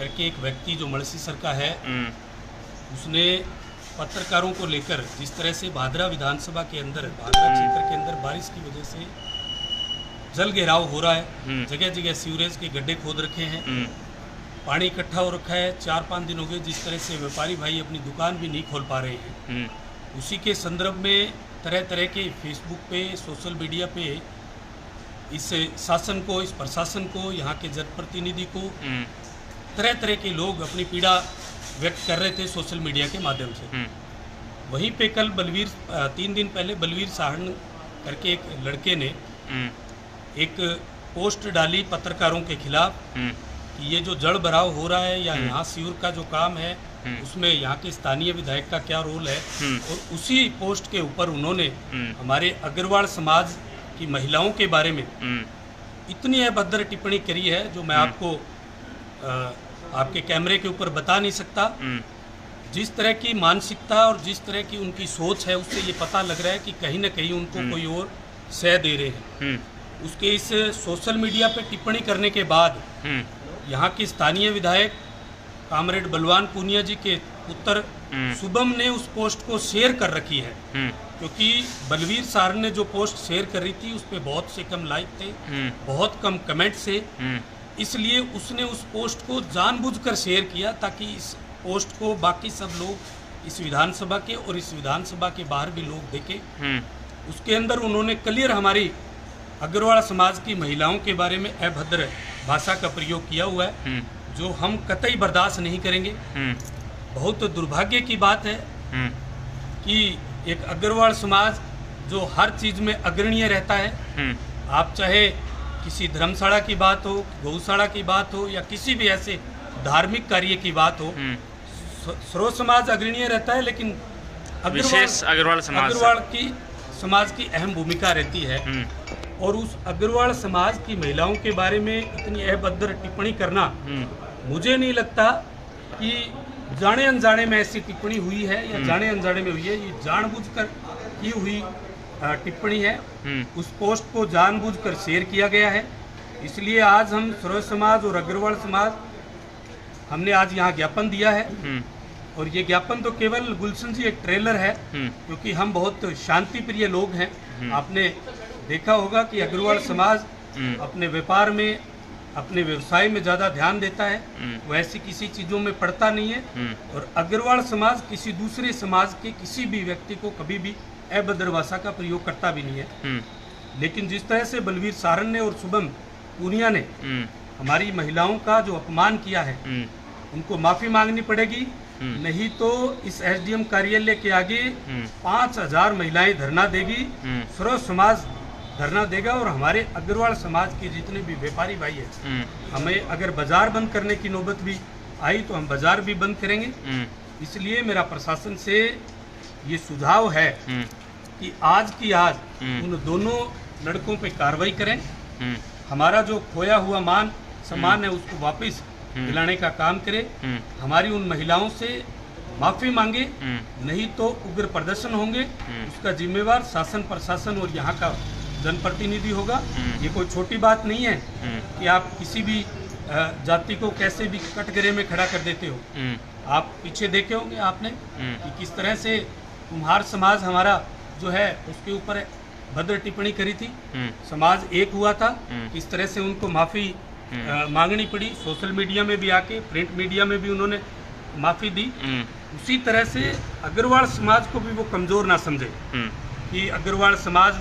करके एक व्यक्ति जो मलसीसर का है, उसने पत्रकारों को लेकर जिस तरह से भादरा विधानसभा के अंदर, भादरा क्षेत्र के अंदर बारिश की वजह से जल घेराव हो रहा है, जगह जगह सीवरेज के गड्ढे खोद रखे हैं, पानी इकट्ठा हो रखा है। 4-5 दिन हो गए जिस तरह से व्यापारी भाई अपनी दुकान भी नहीं खोल पा रहे हैं। उसी के संदर्भ में तरह तरह के फेसबुक पे, सोशल मीडिया पे इस शासन को, इस प्रशासन को, यहाँ के जनप्रतिनिधि को तरह तरह के लोग अपनी पीड़ा व्यक्त कर रहे थे सोशल मीडिया के माध्यम से। वहीं पे कल 3 दिन पहले बलवीर साहन करके एक लड़के ने एक पोस्ट डाली पत्रकारों के खिलाफ कि ये जो जल भराव हो रहा है या यहाँ सीवर का जो काम है उसमें यहाँ के स्थानीय विधायक का क्या रोल है। और उसी पोस्ट के ऊपर उन्होंने हमारे अग्रवाल समाज की महिलाओं के बारे में इतनी अभद्र टिप्पणी करी है जो मैं आपको आपके कैमरे के ऊपर बता नहीं सकता। जिस तरह की मानसिकता और जिस तरह की उनकी सोच है उससे ये पता लग रहा है कि कहीं ना कहीं उनको कोई और सह दे रहे हैं। उसके इस सोशल मीडिया पे टिप्पणी करने के बाद यहाँ के स्थानीय विधायक कामरेड बलवान पूनिया जी के पुत्र शुभम ने उस पोस्ट को शेयर कर रखी है, क्योंकि बलवीर साहन ने जो पोस्ट शेयर कर रही थी उस पर बहुत से कम लाइक थे, बहुत कम कमेंट से, इसलिए उसने उस पोस्ट को जानबूझकर शेयर किया ताकि इस पोस्ट को बाकी सब लोग इस विधानसभा के और इस विधानसभा के बाहर भी लोग देखें। उसके अंदर उन्होंने क्लियर हमारी अग्रवाल समाज की महिलाओं के बारे में अभद्र भाषा का प्रयोग किया हुआ है, जो हम कतई बर्दाश्त नहीं करेंगे। बहुत दुर्भाग्य की बात है कि एक अग्रवाल समाज जो हर चीज में अग्रणीय रहता है, आप चाहे किसी धर्मशाला की बात हो, गौशाला की बात हो या किसी भी ऐसे धार्मिक कार्य की बात हो, सर्व समाज अग्रणीय रहता है, लेकिन विशेष अग्रवाल समाज की अहम भूमिका रहती है। और उस अग्रवाल समाज की महिलाओं के बारे में इतनी अभद्र टिप्पणी करना, मुझे नहीं लगता कि जाने अनजाने में ऐसी टिप्पणी हुई है या जाने अनजाने में हुई है। ये जानबूझकर की हुई टिप्पणी है। उस पोस्ट को जानबूझकर शेयर किया गया है। इसलिए आज हम सर्व समाज और अग्रवाल समाज हमने आज यहाँ ज्ञापन दिया है। और ये ज्ञापन तो केवल गुलशन जी एक ट्रेलर है, क्योंकि हम बहुत शांति प्रिय लोग हैं। आपने देखा होगा कि अग्रवाल समाज अपने व्यापार में, अपने व्यवसाय में ज़्यादा ध्यान देता है, वो ऐसी किसी चीज़ों में पड़ता नहीं है। और अग्रवाल समाज किसी दूसरे समाज के किसी भी व्यक्ति को कभी भी अभद्र भाषा का प्रयोग करता भी नहीं है। लेकिन जिस तरह से बलवीर साहन ने और शुभम पूनिया ने हमारी महिलाओं का जो अपमान किया है, उनको माफ़ी मांगनी पड़ेगी, नहीं तो इस एसडीएम कार्यालय के आगे 5000 महिलाएं धरना देगी, सर्व समाज धरना देगा। और हमारे अग्रवाल समाज के जितने भी व्यापारी भाई हैं, हमें अगर बाजार बंद करने की नौबत भी आई तो हम बाजार भी बंद करेंगे। इसलिए मेरा प्रशासन से ये सुझाव है कि आज की आज उन दोनों लड़कों पे कार्रवाई करें। हमारा जो खोया हुआ मान सम्मान है उसको वापस दिलाने का काम करे। हमारी उन महिलाओं से माफी मांगे, नहीं तो उग्र प्रदर्शन होंगे। उसका जिम्मेवार शासन, प्रशासन और यहाँ का जनप्रतिनिधि होगा। ये कोई छोटी बात नहीं है कि आप किसी भी जाति को कैसे भी कटघरे में खड़ा कर देते हो। आप पीछे देखे होंगे आपने कि किस तरह से कुम्हार समाज हमारा जो है उसके ऊपर भद्र टिप्पणी करी थी। समाज एक हुआ था, किस तरह से उनको माफ़ी मांगनी पड़ी। सोशल मीडिया में भी आके, प्रिंट मीडिया में भी उन्होंने माफ़ी दी। उसी तरह से अग्रवाल समाज को भी वो कमज़ोर ना समझे कि अग्रवाल समाज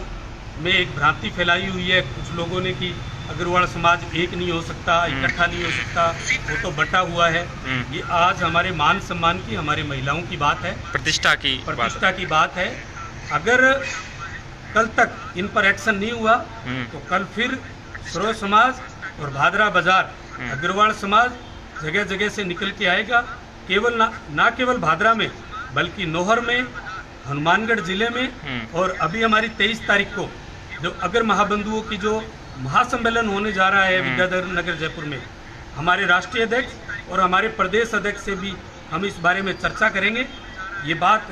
में एक भ्रांति फैलाई हुई है कुछ लोगों ने कि अग्रवाल समाज एक नहीं हो सकता, इकट्ठा नहीं हो सकता, वो तो बटा हुआ है। ये आज हमारे मान सम्मान की, हमारी महिलाओं की बात है, प्रतिष्ठा की बात है। अगर कल तक इन पर एक्शन नहीं हुआ तो कल फिर सर्व समाज और भादरा बाजार अग्रवाल समाज जगह जगह से निकल के आएगा। केवल ना केवल भादरा में, बल्कि नौहर में, हनुमानगढ़ जिले में, और अभी हमारी 23 तारीख को जो अगर महाबंधुओं की जो महासम्मेलन होने जा रहा है विद्याधर नगर जयपुर में, हमारे राष्ट्रीय अध्यक्ष और हमारे प्रदेश अध्यक्ष से भी हम इस बारे में चर्चा करेंगे। ये बात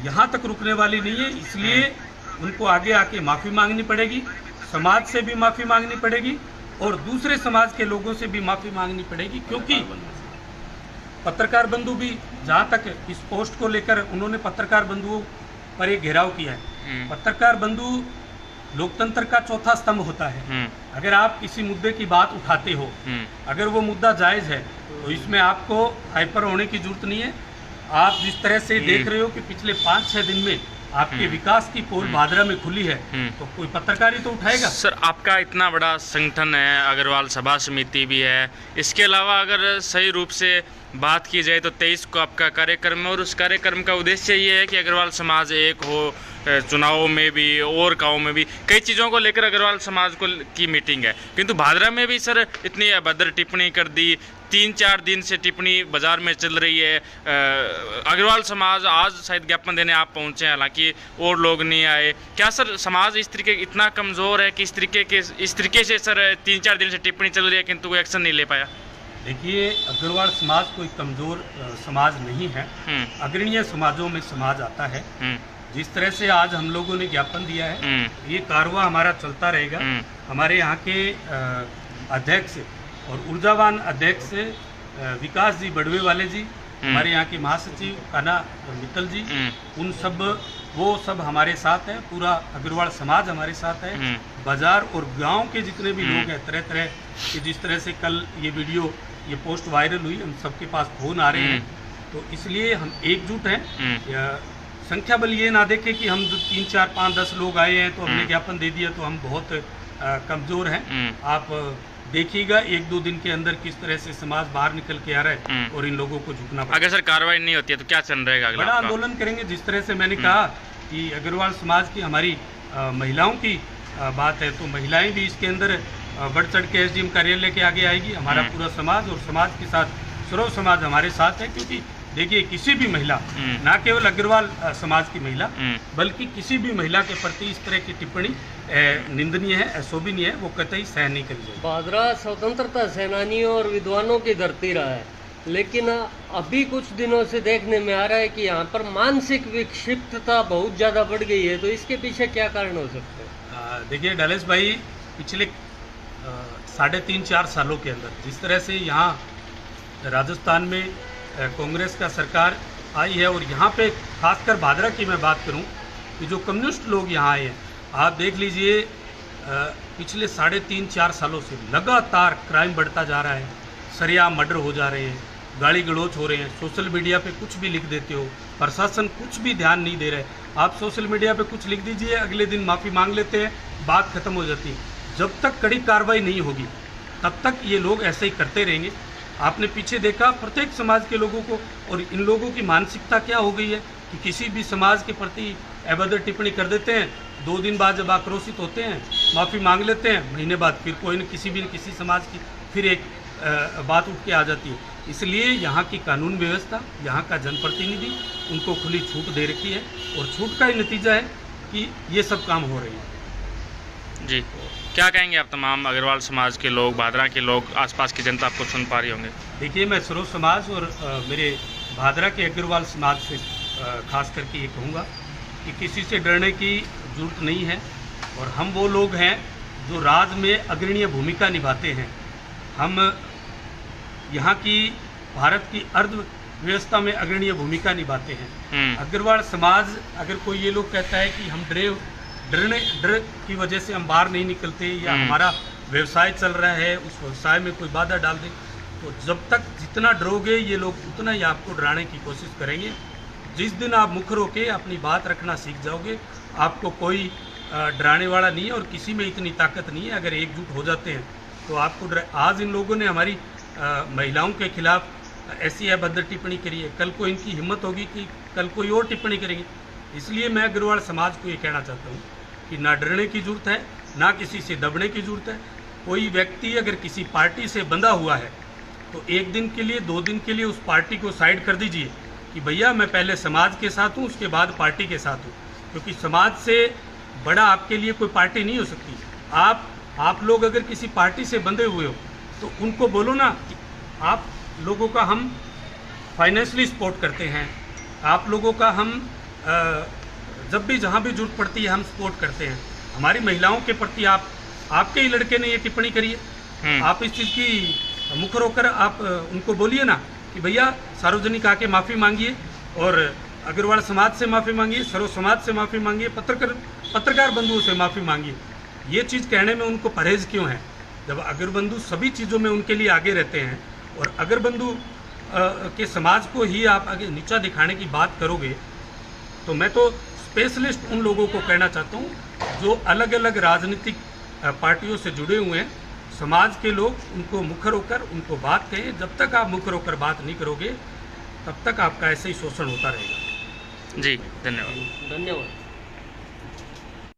यहाँ तक रुकने वाली नहीं है, इसलिए उनको आगे आके माफ़ी मांगनी पड़ेगी, समाज से भी माफ़ी मांगनी पड़ेगी और दूसरे समाज के लोगों से भी माफ़ी मांगनी पड़ेगी, क्योंकि पत्रकार बंधु भी, जहाँ तक इस पोस्ट को लेकर उन्होंने पत्रकार बंधुओं पर एक घेराव किया है। पत्रकार बंधु लोकतंत्र का चौथा स्तंभ होता है। अगर आप किसी मुद्दे की बात उठाते हो, अगर वो मुद्दा जायज़ है, तो इसमें आपको हाइपर होने की जरूरत नहीं है। आप जिस तरह से देख रहे हो कि पिछले 5-6 दिन में आपके विकास की पोल भादरा में खुली है, तो कोई पत्रकार ही तो उठाएगा। सर, आपका इतना बड़ा संगठन है, अग्रवाल सभा समिति भी है, इसके अलावा अगर सही रूप से बात की जाए तो 23 को आपका कार्यक्रम है और उस कार्यक्रम का उद्देश्य ये है कि अग्रवाल समाज एक हो, चुनावों में भी और गाँव में भी कई चीज़ों को लेकर अग्रवाल समाज को की मीटिंग है। किंतु भादरा में भी सर इतनी अभद्र टिप्पणी कर दी, 3-4 दिन से टिप्पणी बाजार में चल रही है। अग्रवाल समाज आज शायद ज्ञापन देने आप पहुंचे हैं, हालांकि और लोग नहीं आए। क्या सर समाज इस तरीके इतना कमज़ोर है कि इस तरीके से सर 3-4 दिन से टिप्पणी चल रही है किंतु कोई एक्शन नहीं ले पाया? देखिए, अग्रवाल समाज कोई कमज़ोर समाज नहीं है। अग्रणीय समाजों में समाज आता है। जिस तरह से आज हम लोगों ने ज्ञापन दिया है, ये कारवा हमारा चलता रहेगा। हमारे यहाँ के अध्यक्ष और ऊर्जावान अध्यक्ष विकास जी बड़वे वाले जी, हमारे यहाँ के महासचिव काना मित्तल जी, वो सब हमारे साथ हैं। पूरा अग्रवाल समाज हमारे साथ है। बाजार और गांव के जितने भी लोग हैं, तरह तरह के, जिस तरह से कल ये पोस्ट वायरल हुई, हम सबके पास फोन आ रहे हैं, तो इसलिए हम एकजुट हैं। संख्या बल ये ना देखें कि हम 3, 4, 5, 10 लोग आए हैं तो हमने ज्ञापन दे दिया तो हम बहुत कमज़ोर हैं। आप देखिएगा 1-2 दिन के अंदर किस तरह से समाज बाहर निकल के आ रहा है और इन लोगों को झुकना पड़ेगा। अगर सर कार्रवाई नहीं होती है तो क्या चल रहेगा? बड़ा आंदोलन करेंगे। जिस तरह से मैंने कहा कि अग्रवाल समाज की हमारी महिलाओं की बात है, तो महिलाएं भी इसके अंदर बढ़ चढ़ के एसडीएम कार्यालय के आगे आएगी। हमारा पूरा समाज और समाज के साथ सर्व समाज हमारे साथ है, क्योंकि देखिए किसी भी महिला, ना केवल अग्रवाल समाज की महिला, बल्कि किसी भी महिला के प्रति इस तरह की टिप्पणी निंदनीय है, अशोभनीय है, वो कतई सहन नहीं करी जाएगी। भादरा स्वतंत्रता सेनानियों और विद्वानों की धरती रहा है, लेकिन अभी कुछ दिनों से देखने में आ रहा है कि यहाँ पर मानसिक विक्षिप्तता बहुत ज़्यादा बढ़ गई है। तो इसके पीछे क्या कारण हो सकते हैं? देखिए डलेश भाई, पिछले 3.5-4 सालों के अंदर जिस तरह से यहाँ राजस्थान में कांग्रेस का सरकार आई है, और यहाँ पे खासकर भादरा की मैं बात करूँ कि जो कम्युनिस्ट लोग यहाँ आए हैं, आप देख लीजिए पिछले 3.5-4 सालों से लगातार क्राइम बढ़ता जा रहा है। सरेआम मर्डर हो जा रहे हैं, गाली गलौच हो रहे हैं, सोशल मीडिया पे कुछ भी लिख देते हो, प्रशासन कुछ भी ध्यान नहीं दे रहे। आप सोशल मीडिया पे कुछ लिख दीजिए, अगले दिन माफ़ी मांग लेते हैं, बात खत्म हो जाती है। जब तक कड़ी कार्रवाई नहीं होगी तब तक ये लोग ऐसे ही करते रहेंगे। आपने पीछे देखा प्रत्येक समाज के लोगों को, और इन लोगों की मानसिकता क्या हो गई है कि किसी भी समाज के प्रति अभद्र टिप्पणी कर देते हैं, 2 दिन बाद जब आक्रोशित होते हैं माफ़ी मांग लेते हैं, महीने बाद फिर कोई न किसी समाज की फिर एक बात उठ के आ जाती है। इसलिए यहाँ की कानून व्यवस्था, यहाँ का जनप्रतिनिधि उनको खुली छूट दे रखी है, और छूट का ही नतीजा है कि ये सब काम हो रहे हैं। जी, क्या कहेंगे आप तमाम अग्रवाल समाज के लोग, भादरा के लोग, आसपास की जनता आपको सुन पा रही होंगे? देखिए, मैं सर्व समाज और मेरे भादरा के अग्रवाल समाज से खास करके ये कहूँगा कि किसी से डरने की जरूरत नहीं है, और हम वो लोग हैं जो राज्य में अग्रणीय भूमिका निभाते हैं। हम यहाँ की भारत की अर्थव्यवस्था में अग्रणीय भूमिका निभाते हैं। अग्रवाल समाज, अगर कोई ये लोग कहता है कि हम डर की वजह से हम बाहर नहीं निकलते, या हमारा व्यवसाय चल रहा है उस व्यवसाय में कोई बाधा डाल दे, तो जब तक जितना डरोगे ये लोग उतना ही आपको डराने की कोशिश करेंगे। जिस दिन आप मुखर होके अपनी बात रखना सीख जाओगे, आपको कोई डराने वाला नहीं है, और किसी में इतनी ताकत नहीं है। अगर एकजुट हो जाते हैं तो आपको आज इन लोगों ने हमारी महिलाओं के खिलाफ ऐसी अभद्र टिप्पणी करी है, कल को इनकी हिम्मत होगी कि कल कोई और टिप्पणी करेंगे। इसलिए मैं अग्रवाल समाज को ये कहना चाहता हूँ कि ना डरने की जरूरत है, ना किसी से दबने की जरूरत है। कोई व्यक्ति अगर किसी पार्टी से बंधा हुआ है तो 1 दिन के लिए, 2 दिन के लिए उस पार्टी को साइड कर दीजिए कि भैया मैं पहले समाज के साथ हूँ, उसके बाद पार्टी के साथ हूँ, क्योंकि समाज से बड़ा आपके लिए कोई पार्टी नहीं हो सकती। आप लोग अगर किसी पार्टी से बंधे हुए हो तो उनको बोलो ना कि आप लोगों का हम फाइनेंशियली सपोर्ट करते हैं, आप लोगों का हम जब भी जहाँ भी जरूरत पड़ती है हम सपोर्ट करते हैं। हमारी महिलाओं के प्रति आपके ही लड़के ने ये टिप्पणी करी है, आप इस चीज़ की मुखर होकर आप उनको बोलिए ना कि भैया सार्वजनिक आके माफ़ी मांगिए और अग्रवाल समाज से माफ़ी मांगिए, सर्व समाज से माफ़ी मांगिए, पत्रकार बंधुओं से माफ़ी मांगिए। ये चीज़ कहने में उनको परहेज़ क्यों है, जब अग्रबंधु सभी चीज़ों में उनके लिए आगे रहते हैं। और अग्रबंधु के समाज को ही आप आगे नीचा दिखाने की बात करोगे तो मैं तो स्पेशलिस्ट उन लोगों को कहना चाहता हूँ जो अलग अलग राजनीतिक पार्टियों से जुड़े हुए हैं, समाज के लोग, उनको मुखर होकर उनको बात कहें। जब तक आप मुखर होकर बात नहीं करोगे तब तक आपका ऐसे ही शोषण होता रहेगा। जी धन्यवाद। धन्यवाद।